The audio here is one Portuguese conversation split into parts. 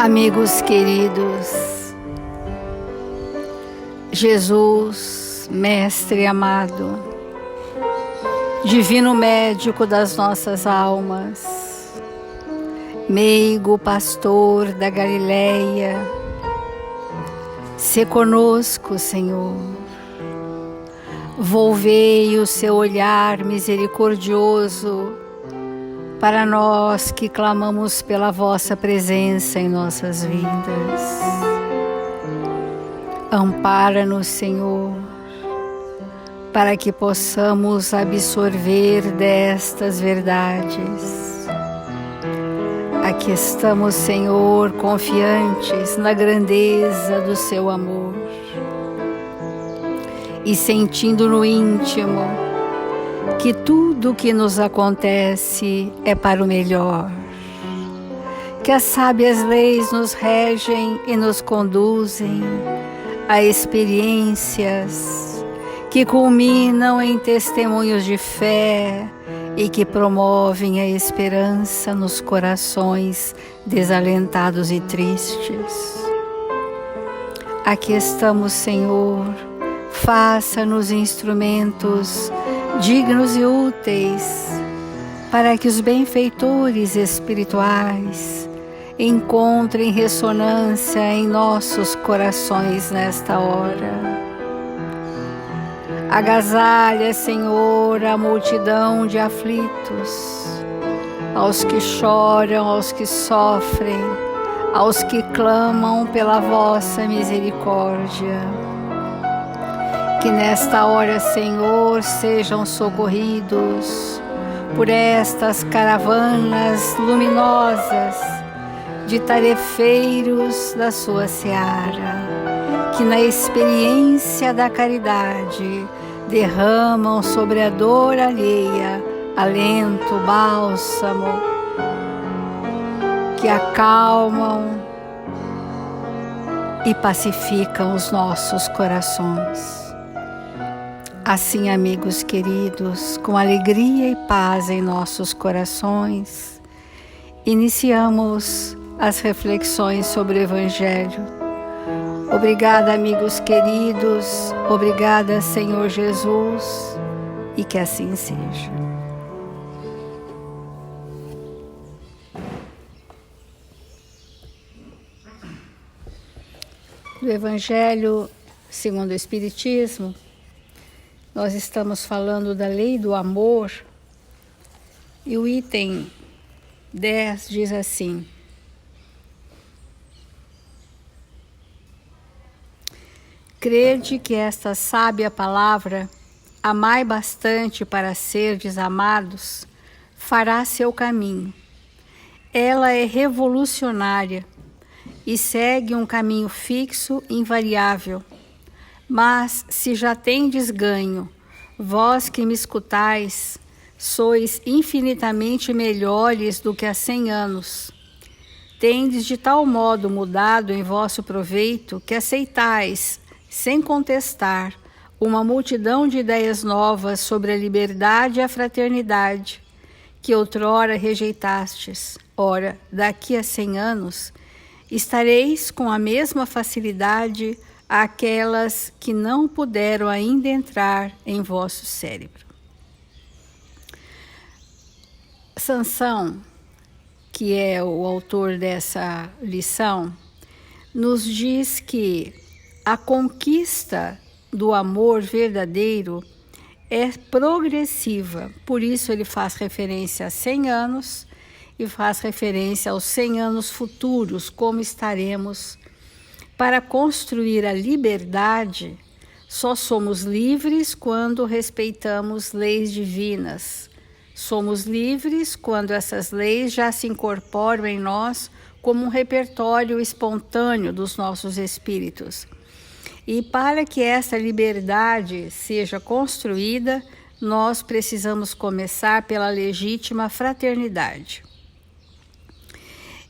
Amigos queridos, Jesus, Mestre amado, Divino Médico das nossas almas, Meigo Pastor da Galileia, se conosco, Senhor. Volvei o seu olhar misericordioso para nós que clamamos pela vossa presença em nossas vidas. Ampara-nos, Senhor, para que possamos absorver destas verdades. Aqui estamos, Senhor, confiantes na grandeza do seu amor e sentindo no íntimo que tudo o que nos acontece é para o melhor, que as sábias leis nos regem e nos conduzem a experiências que culminam em testemunhos de fé e que promovem a esperança nos corações desalentados e tristes. Aqui estamos, Senhor, faça-nos instrumentos dignos e úteis para que os benfeitores espirituais encontrem ressonância em nossos corações nesta hora. Agasalha, Senhor, a multidão de aflitos, aos que choram, aos que sofrem, aos que clamam pela vossa misericórdia. Que nesta hora, Senhor, sejam socorridos por estas caravanas luminosas de tarefeiros da sua seara, que na experiência da caridade derramam sobre a dor alheia alento, bálsamo, que acalmam e pacificam os nossos corações. Assim, amigos queridos, com alegria e paz em nossos corações, iniciamos as reflexões sobre o Evangelho. Obrigada, amigos queridos, obrigada, Senhor Jesus, e que assim seja. Do Evangelho segundo o Espiritismo, nós estamos falando da lei do amor, e o item 10 diz assim: crede que esta sábia palavra, amai bastante para serdes amados, fará seu caminho. Ela é revolucionária e segue um caminho fixo, invariável. Mas se já tendes ganho, vós que me escutais, sois infinitamente melhores do que há 100 anos. Tendes de tal modo mudado em vosso proveito que aceitais, sem contestar, uma multidão de ideias novas sobre a liberdade e a fraternidade, que outrora rejeitastes. Ora, daqui a 100 anos, estareis com a mesma facilidade àquelas que não puderam ainda entrar em vosso cérebro. Sansão, que é o autor dessa lição, nos diz que a conquista do amor verdadeiro é progressiva, por isso ele faz referência a 100 anos e faz referência aos 100 anos futuros, como estaremos. Para construir a liberdade, só somos livres quando respeitamos leis divinas. Somos livres quando essas leis já se incorporam em nós como um repertório espontâneo dos nossos espíritos. E para que essa liberdade seja construída, nós precisamos começar pela legítima fraternidade.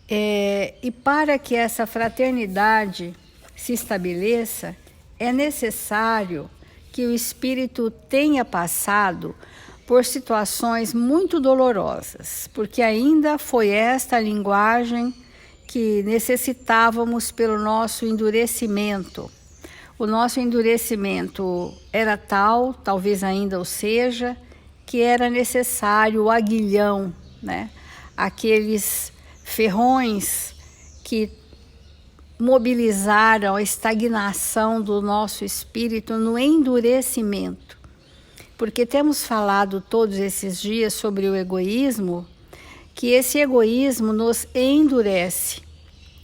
E para que essa fraternidade se estabeleça, é necessário que o espírito tenha passado por situações muito dolorosas, porque ainda foi esta a linguagem que necessitávamos pelo nosso endurecimento. O nosso endurecimento era tal, talvez ainda o seja, que era necessário o aguilhão, né? Aqueles ferrões que mobilizaram a estagnação do nosso espírito no endurecimento. Porque temos falado todos esses dias sobre o egoísmo, que esse egoísmo nos endurece,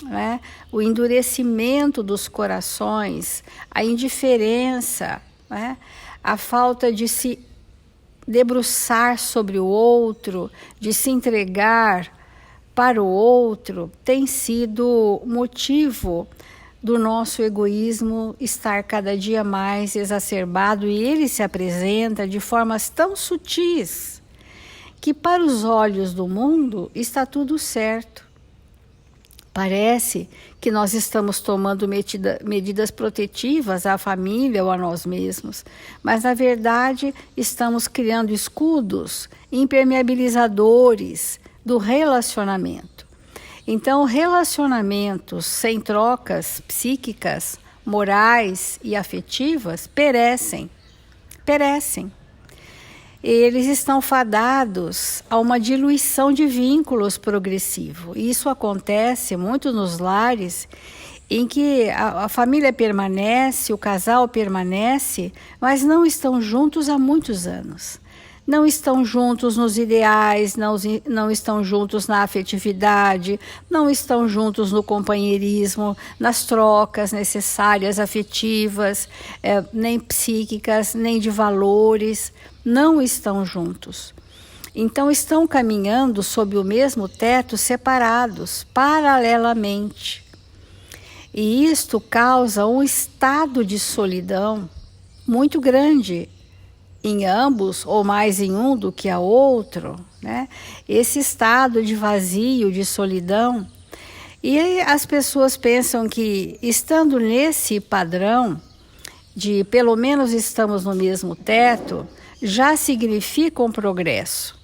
né? O endurecimento dos corações, a indiferença, né? A falta de se debruçar sobre o outro, de se entregar para o outro, tem sido motivo do nosso egoísmo estar cada dia mais exacerbado, e ele se apresenta de formas tão sutis que para os olhos do mundo está tudo certo. Parece que nós estamos tomando medidas protetivas à família ou a nós mesmos, mas na verdade estamos criando escudos impermeabilizadores do relacionamento. Então, relacionamentos sem trocas psíquicas, morais e afetivas perecem. Eles estão fadados a uma diluição de vínculos progressivo. E isso acontece muito nos lares em que a família permanece, o casal permanece, mas não estão juntos há muitos anos. Não estão juntos nos ideais, não estão juntos na afetividade, não estão juntos no companheirismo, nas trocas necessárias afetivas, nem psíquicas, nem de valores, não estão juntos. Então estão caminhando sob o mesmo teto, separados, paralelamente. E isto causa um estado de solidão muito grande em ambos, ou mais em um do que a outro, né? Esse estado de vazio, de solidão. E aí as pessoas pensam que, estando nesse padrão, de pelo menos estamos no mesmo teto, já significa um progresso.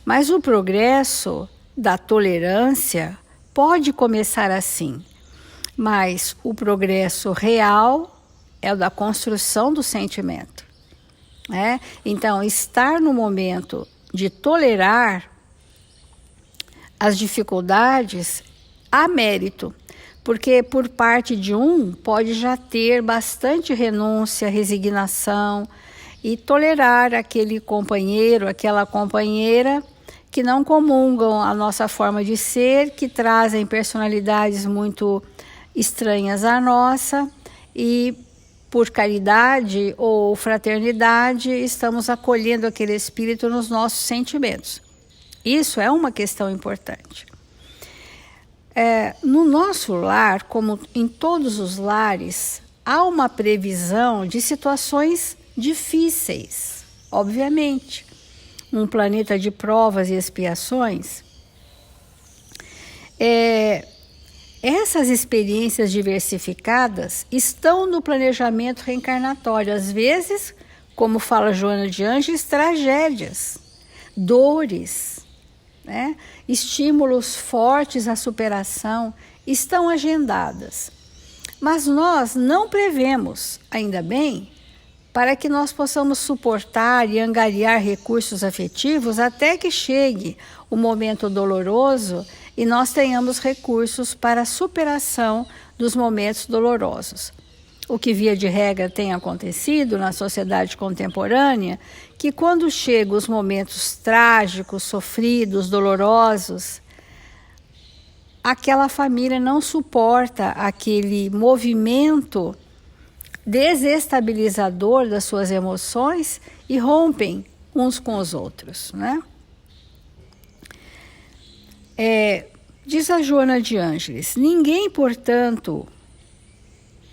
Mas o progresso da tolerância pode começar assim, mas o progresso real é o da construção do sentimento. Então, estar no momento de tolerar as dificuldades há mérito, porque por parte de um pode já ter bastante renúncia, resignação e tolerar aquele companheiro, aquela companheira que não comungam a nossa forma de ser, que trazem personalidades muito estranhas à nossa e por caridade ou fraternidade, estamos acolhendo aquele espírito nos nossos sentimentos. Isso é uma questão importante. No nosso lar, como em todos os lares, há uma previsão de situações difíceis, obviamente. Um planeta de provas e expiações. Essas experiências diversificadas estão no planejamento reencarnatório. Às vezes, como fala Joana de Ângeles, tragédias, dores, né? Estímulos fortes à superação estão agendadas. Mas nós não prevemos, ainda bem, para que nós possamos suportar e angariar recursos afetivos até que chegue o momento doloroso e nós tenhamos recursos para a superação dos momentos dolorosos. O que via de regra tem acontecido na sociedade contemporânea, que quando chegam os momentos trágicos, sofridos, dolorosos, aquela família não suporta aquele movimento desestabilizador das suas emoções e rompem uns com os outros, né? Diz a Joana de Ângeles, ninguém, portanto,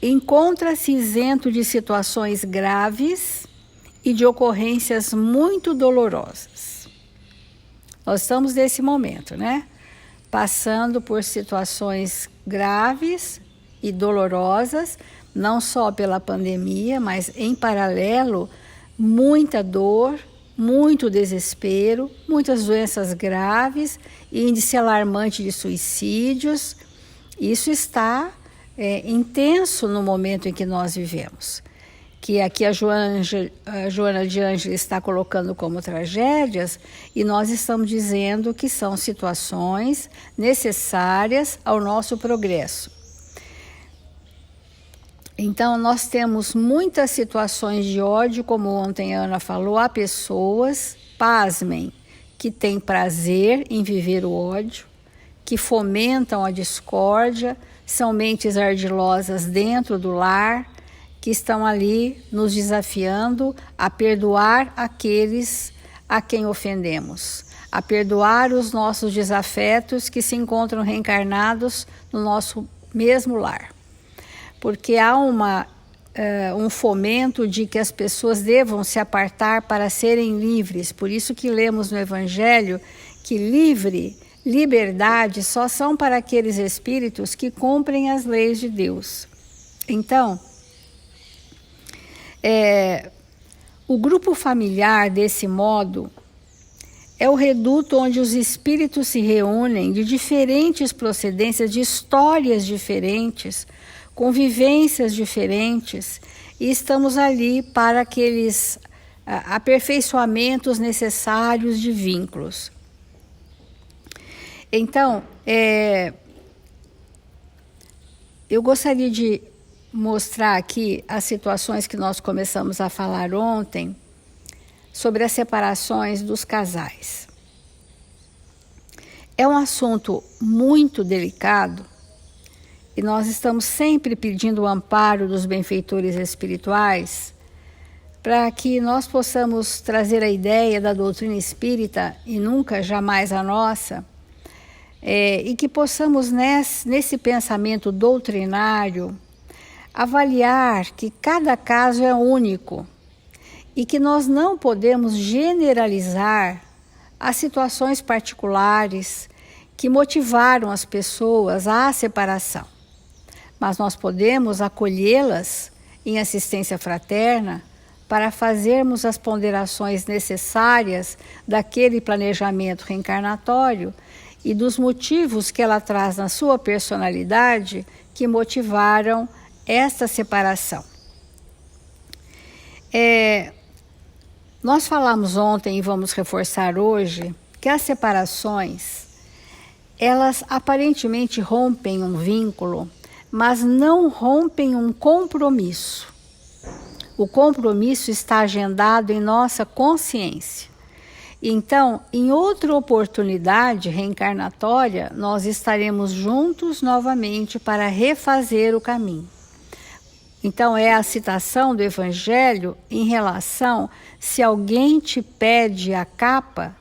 encontra-se isento de situações graves e de ocorrências muito dolorosas. Nós estamos nesse momento, né? Passando por situações graves e dolorosas, não só pela pandemia, mas em paralelo, muita dor, muito desespero, muitas doenças graves, índice alarmante de suicídios, Isso está intenso no momento em que nós vivemos. Que aqui a Joana de Ângeles está colocando como tragédias, e nós estamos dizendo que são situações necessárias ao nosso progresso. Então, nós temos muitas situações de ódio, como ontem a Ana falou, há pessoas, pasmem, que têm prazer em viver o ódio, que fomentam a discórdia, são mentes ardilosas dentro do lar, que estão ali nos desafiando a perdoar aqueles a quem ofendemos, a perdoar os nossos desafetos que se encontram reencarnados no nosso mesmo lar. Porque há um fomento de que as pessoas devam se apartar para serem livres. Por isso que lemos no Evangelho que liberdade só são para aqueles espíritos que cumprem as leis de Deus. Então, o grupo familiar, desse modo, é o reduto onde os espíritos se reúnem de diferentes procedências, de histórias diferentes, convivências diferentes, e estamos ali para aqueles aperfeiçoamentos necessários de vínculos. Então, eu gostaria de mostrar aqui as situações que nós começamos a falar ontem sobre as separações dos casais. É um assunto muito delicado, e nós estamos sempre pedindo o amparo dos benfeitores espirituais para que nós possamos trazer a ideia da doutrina espírita, e nunca, jamais a nossa, e que possamos, nesse pensamento doutrinário, avaliar que cada caso é único e que nós não podemos generalizar as situações particulares que motivaram as pessoas à separação. Mas nós podemos acolhê-las em assistência fraterna para fazermos as ponderações necessárias daquele planejamento reencarnatório e dos motivos que ela traz na sua personalidade que motivaram esta separação. Nós falamos ontem e vamos reforçar hoje que as separações, elas aparentemente rompem um vínculo, mas não rompem um compromisso. O compromisso está agendado em nossa consciência. Então, em outra oportunidade reencarnatória, nós estaremos juntos novamente para refazer o caminho. Então, é a citação do Evangelho em relação: se alguém te pede a capa,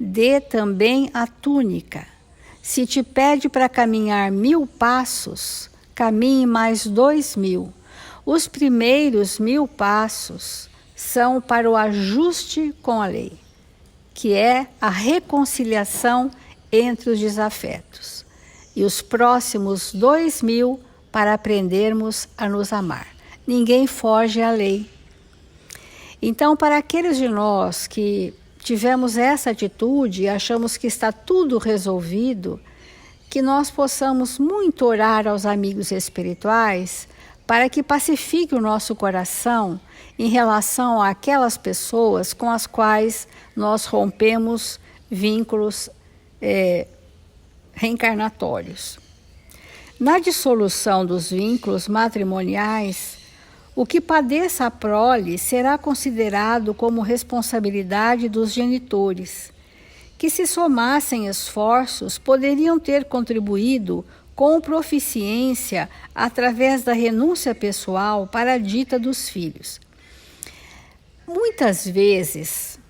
dê também a túnica. Se te pede para caminhar 1000 passos, caminhe mais 2000. Os primeiros 1000 passos são para o ajuste com a lei, que é a reconciliação entre os desafetos. E os próximos 2000 para aprendermos a nos amar. Ninguém foge à lei. Então, para aqueles de nós que tivemos essa atitude e achamos que está tudo resolvido, que nós possamos muito orar aos amigos espirituais para que pacifique o nosso coração em relação àquelas pessoas com as quais nós rompemos vínculos reencarnatórios. Na dissolução dos vínculos matrimoniais, o que padeça a prole será considerado como responsabilidade dos genitores, que, se somassem esforços, poderiam ter contribuído com proficiência através da renúncia pessoal para a dita dos filhos. Muitas vezes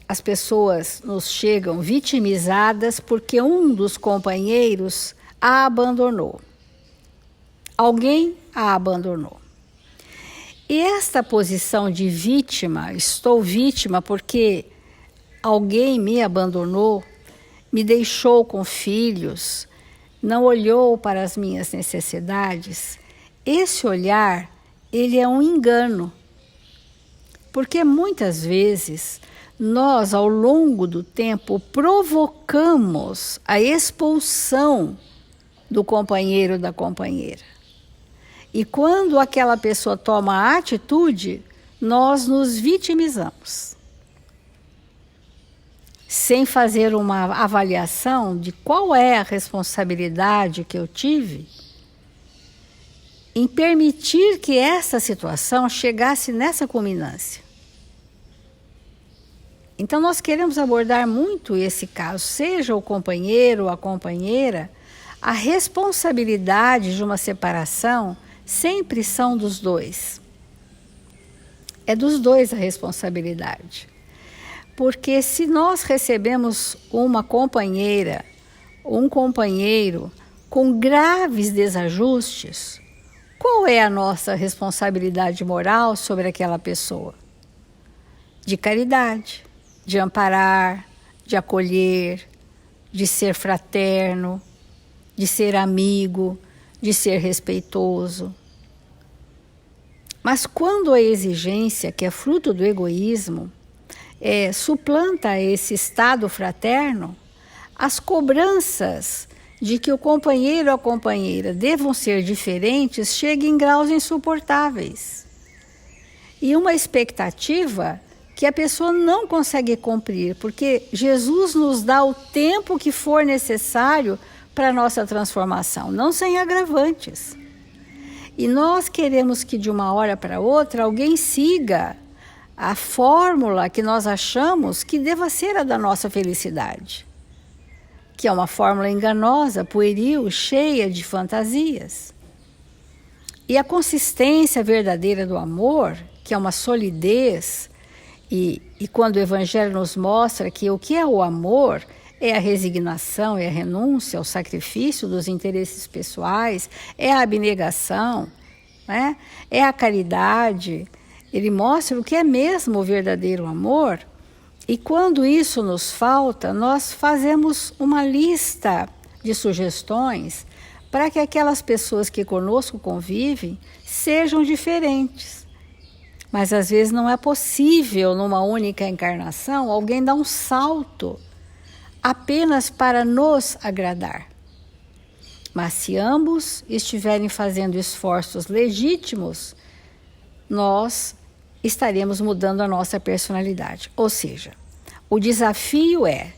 as pessoas nos chegam vitimizadas porque um dos companheiros a abandonou. Alguém a abandonou. E esta posição de vítima, estou vítima porque alguém me abandonou, me deixou com filhos, não olhou para as minhas necessidades, esse olhar, ele é um engano. Porque muitas vezes nós, ao longo do tempo, provocamos a expulsão do companheiro ou da companheira. E quando aquela pessoa toma a atitude, nós nos vitimizamos, sem fazer uma avaliação de qual é a responsabilidade que eu tive em permitir que essa situação chegasse nessa culminância. Então nós queremos abordar muito esse caso, seja o companheiro ou a companheira, a responsabilidade de uma separação sempre são dos dois. É dos dois a responsabilidade. Porque se nós recebemos uma companheira, um companheiro com graves desajustes, qual é a nossa responsabilidade moral sobre aquela pessoa? De caridade, de amparar, de acolher, de ser fraterno, de ser amigo, de ser respeitoso. Mas quando a exigência, que é fruto do egoísmo, suplanta esse estado fraterno, as cobranças de que o companheiro ou a companheira devam ser diferentes chegam em graus insuportáveis. E uma expectativa que a pessoa não consegue cumprir, porque Jesus nos dá o tempo que for necessário para a nossa transformação, não sem agravantes. E nós queremos que de uma hora para outra alguém siga a fórmula que nós achamos que deva ser a da nossa felicidade, que é uma fórmula enganosa, pueril, cheia de fantasias. E a consistência verdadeira do amor, que é uma solidez, e quando o Evangelho nos mostra que o que é o amor é a resignação, é a renúncia, é o sacrifício dos interesses pessoais, é a abnegação, né? É a caridade. Ele mostra o que é mesmo o verdadeiro amor. E quando isso nos falta, nós fazemos uma lista de sugestões para que aquelas pessoas que conosco convivem sejam diferentes. Mas às vezes não é possível, numa única encarnação, alguém dar um salto apenas para nos agradar. Mas se ambos estiverem fazendo esforços legítimos, nós estaremos mudando a nossa personalidade. Ou seja, o desafio é,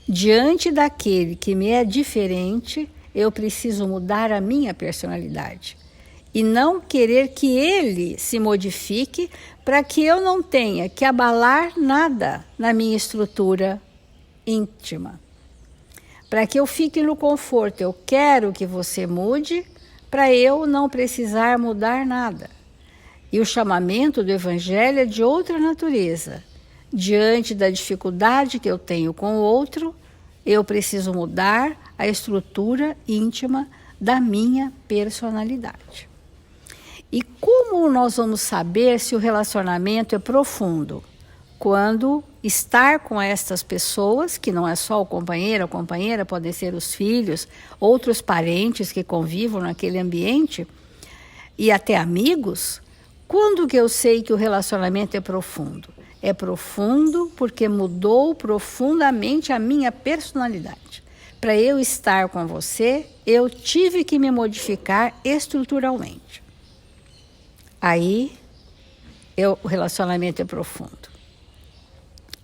diante daquele que me é diferente, eu preciso mudar a minha personalidade. E não querer que ele se modifique para que eu não tenha que abalar nada na minha estrutura íntima. Para que eu fique no conforto, eu quero que você mude para eu não precisar mudar nada. E o chamamento do Evangelho é de outra natureza. Diante da dificuldade que eu tenho com o outro, eu preciso mudar a estrutura íntima da minha personalidade. E como nós vamos saber se o relacionamento é profundo? Quando estar com estas pessoas, que não é só o companheiro, a companheira, podem ser os filhos, outros parentes que convivam naquele ambiente, e até amigos, quando que eu sei que o relacionamento é profundo? É profundo porque mudou profundamente a minha personalidade. Para eu estar com você, eu tive que me estruturalmente. Aí, o relacionamento é profundo.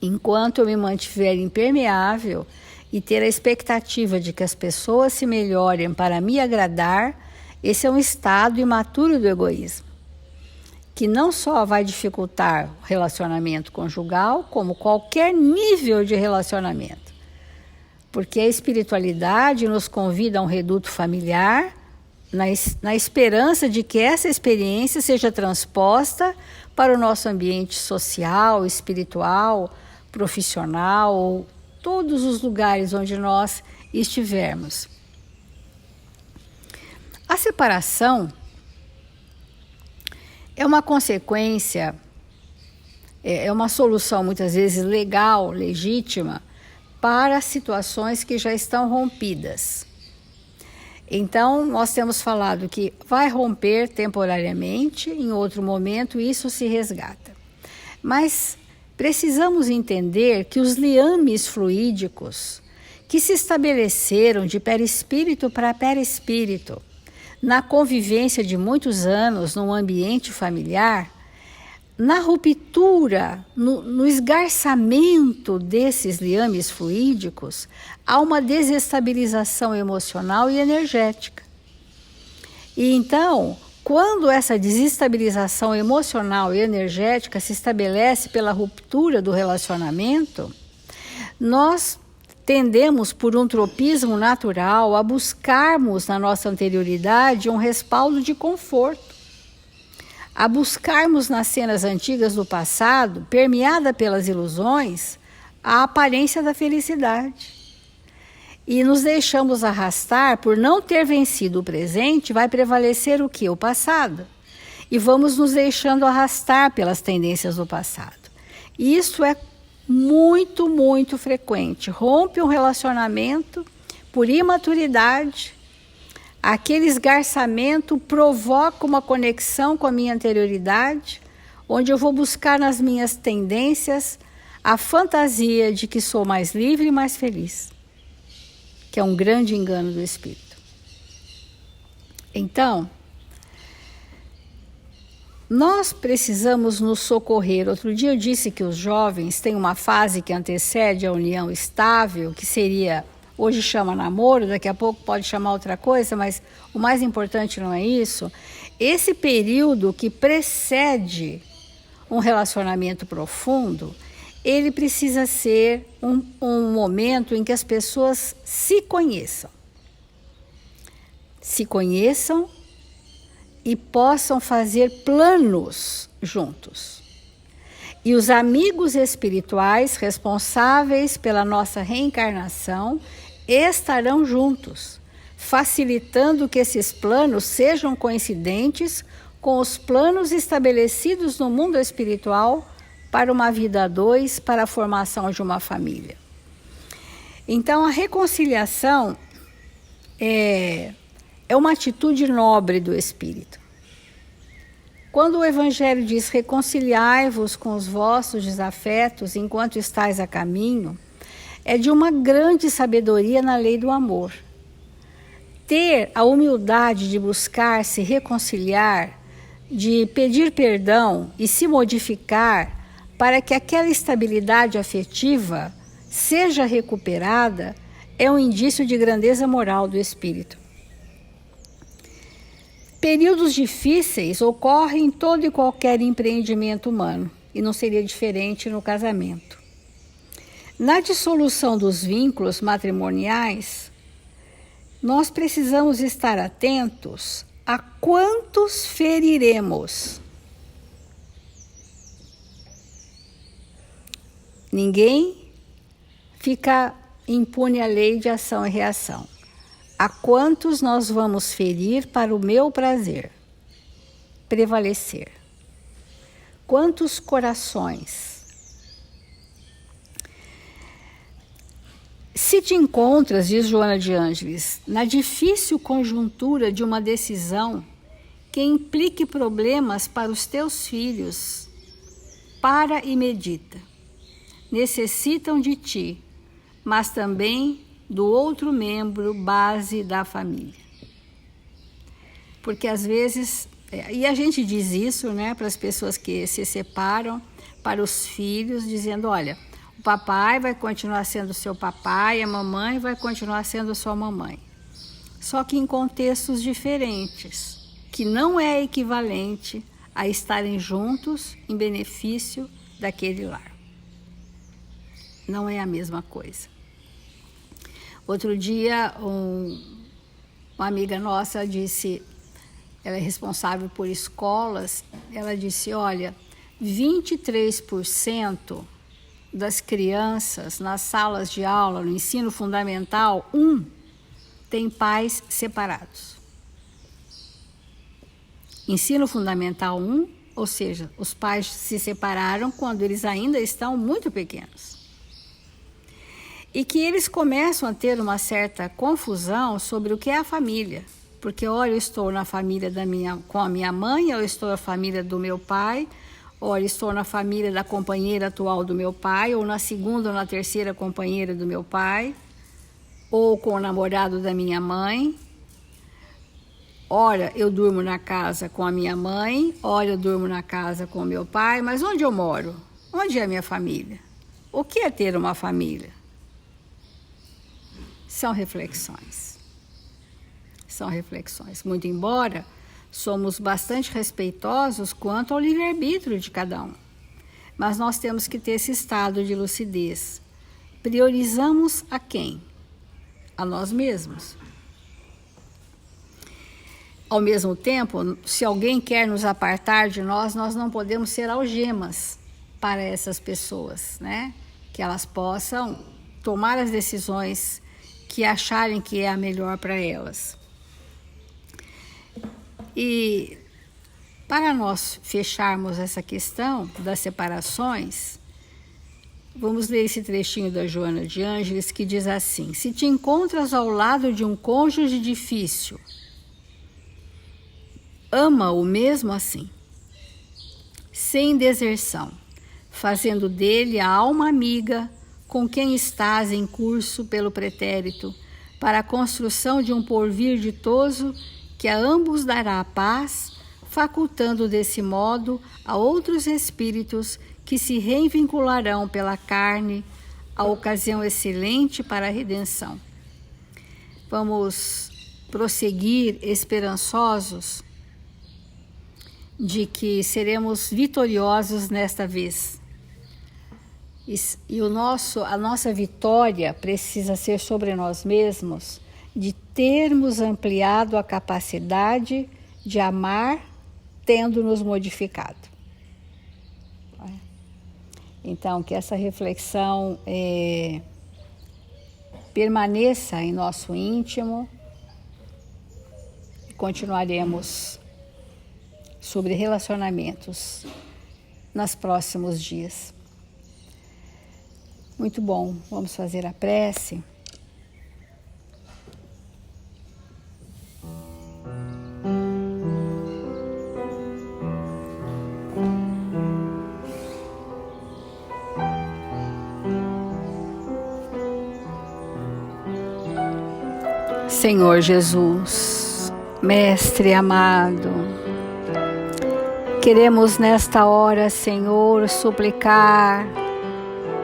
Enquanto eu me mantiver impermeável e ter a expectativa de que as pessoas se melhorem para me agradar, esse é um estado imaturo do egoísmo, que não só vai dificultar o relacionamento conjugal, como qualquer nível de relacionamento. Porque a espiritualidade nos convida a um reduto familiar, na esperança de que essa experiência seja transposta para o nosso ambiente social, espiritual, profissional, ou todos os lugares onde nós estivermos. A separação é uma consequência, é uma solução muitas vezes legal, legítima, para situações que já estão rompidas. Então, nós temos falado que vai romper temporariamente, em outro momento isso se resgata. Mas precisamos entender que os liames fluídicos que se estabeleceram de perispírito para perispírito, na convivência de muitos anos num ambiente familiar, na ruptura, no esgarçamento desses liames fluídicos, há uma desestabilização emocional e energética. E então, quando essa desestabilização emocional e energética se estabelece pela ruptura do relacionamento, nós tendemos, por um tropismo natural, a buscarmos na nossa anterioridade um respaldo de conforto, a buscarmos nas cenas antigas do passado, permeada pelas ilusões, a aparência da felicidade. E nos deixamos arrastar por não ter vencido o presente, vai prevalecer o quê? O passado. E vamos nos deixando arrastar pelas tendências do passado. E isso é muito, muito frequente. Rompe um relacionamento por imaturidade. Aquele esgarçamento provoca uma conexão com a minha anterioridade, onde eu vou buscar nas minhas tendências a fantasia de que sou mais livre e mais feliz, que é um grande engano do espírito. Então, nós precisamos nos socorrer. Outro dia eu disse que os jovens têm uma fase que antecede a união estável, que seria, hoje chama namoro, daqui a pouco pode chamar outra coisa, mas o mais importante não é isso. Esse período que precede um relacionamento profundo, ele precisa ser um momento em que as pessoas se conheçam e possam fazer planos juntos. E os amigos espirituais responsáveis pela nossa reencarnação estarão juntos, facilitando que esses planos sejam coincidentes com os planos estabelecidos no mundo espiritual para uma vida a dois, para a formação de uma família. Então, a reconciliação é uma atitude nobre do espírito. Quando o Evangelho diz reconciliai-vos com os vossos desafetos enquanto estáis a caminho, é de uma grande sabedoria na lei do amor. Ter a humildade de buscar se reconciliar, de pedir perdão e se modificar para que aquela estabilidade afetiva seja recuperada, é um indício de grandeza moral do espírito. Períodos difíceis ocorrem em todo e qualquer empreendimento humano, e não seria diferente no casamento. Na dissolução dos vínculos matrimoniais, nós precisamos estar atentos a quantos feriremos. Ninguém fica impune à lei de ação e reação. A quantos nós vamos ferir para o meu prazer prevalecer? Quantos corações? Se te encontras, diz Joana de Ângeles, na difícil conjuntura de uma decisão que implique problemas para os teus filhos, para e medita. Necessitam de ti, mas também do outro membro base da família. Porque às vezes, e a gente diz isso, né, para as pessoas que se separam, para os filhos, dizendo, olha, o papai vai continuar sendo seu papai, a mamãe vai continuar sendo sua mamãe. Só que em contextos diferentes, que não é equivalente a estarem juntos em benefício daquele lar. Não é a mesma coisa. Outro dia, uma amiga nossa disse, ela é responsável por escolas, ela disse, olha, 23% das crianças nas salas de aula, no ensino fundamental 1, tem pais separados. Ensino fundamental 1, ou seja, os pais se separaram quando eles ainda estão muito pequenos. E que eles começam a ter uma certa confusão sobre o que é a família. Porque, olha, eu estou na família com a minha mãe, eu estou na família do meu pai, olha, estou na família da companheira atual do meu pai, ou na segunda ou na terceira companheira do meu pai. ou com o namorado da minha mãe. Ora, eu durmo na casa com a minha mãe, ora, eu durmo na casa com o meu pai, mas onde eu moro? Onde é a minha família? O que é ter uma família? São reflexões. São reflexões. Muito embora somos bastante respeitosos quanto ao livre-arbítrio de cada um. Mas nós temos que ter esse estado de lucidez. Priorizamos a quem? A nós mesmos. Ao mesmo tempo, se alguém quer nos apartar de nós, nós não podemos ser algemas para essas pessoas, né? Que elas possam tomar as decisões que acharem que é a melhor para elas. E para nós fecharmos essa questão das separações, vamos ler esse trechinho da Joana de Ângeles que diz assim: se te encontras ao lado de um cônjuge difícil, ama-o mesmo assim, sem deserção, fazendo dele a alma amiga com quem estás em curso pelo pretérito, para a construção de um porvir ditoso que a ambos dará a paz, facultando desse modo a outros espíritos que se reinvincularão pela carne, a ocasião excelente para a redenção. Vamos prosseguir esperançosos de que seremos vitoriosos nesta vez. E a nossa vitória precisa ser sobre nós mesmos, de termos ampliado a capacidade de amar, tendo nos modificado. Então, que essa reflexão permaneça em nosso íntimo. Continuaremos sobre relacionamentos nos próximos dias. Muito bom, vamos fazer a prece. Senhor Jesus, Mestre amado, queremos nesta hora, Senhor, suplicar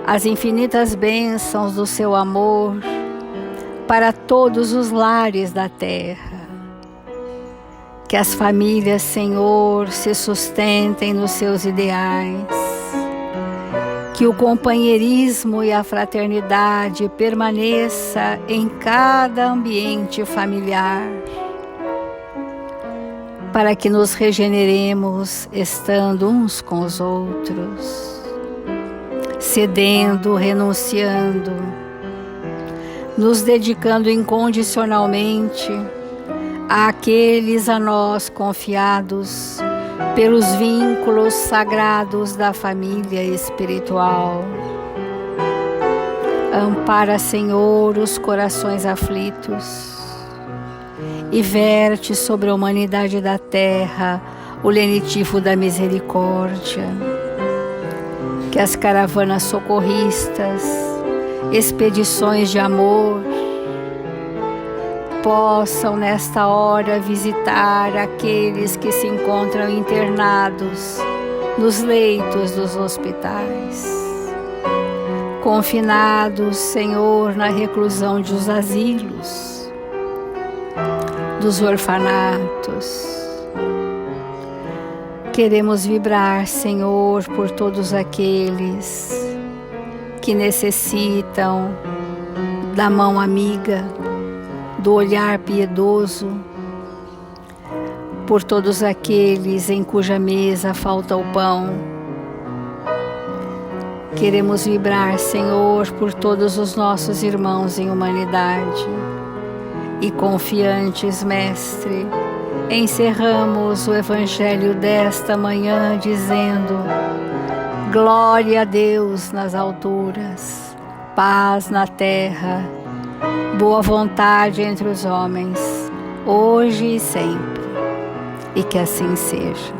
as infinitas bênçãos do seu amor para todos os lares da terra. Que as famílias, Senhor, se sustentem nos seus ideais. Que o companheirismo e a fraternidade permaneça em cada ambiente familiar. Para que nos regeneremos estando uns com os outros. Cedendo, renunciando, nos dedicando incondicionalmente àqueles a nós confiados pelos vínculos sagrados da família espiritual. Ampara, Senhor, os corações aflitos e verte sobre a humanidade da terra o lenitivo da misericórdia. Que as caravanas socorristas, expedições de amor, possam nesta hora visitar aqueles que se encontram internados nos leitos dos hospitais, confinados, Senhor, na reclusão dos asilos, dos orfanatos. Queremos vibrar, Senhor, por todos aqueles que necessitam da mão amiga, do olhar piedoso, por todos aqueles em cuja mesa falta o pão. Queremos vibrar, Senhor, por todos os nossos irmãos em humanidade. E confiantes, Mestre, encerramos o Evangelho desta manhã dizendo: glória a Deus nas alturas, paz na terra, boa vontade entre os homens, hoje e sempre. E que assim seja.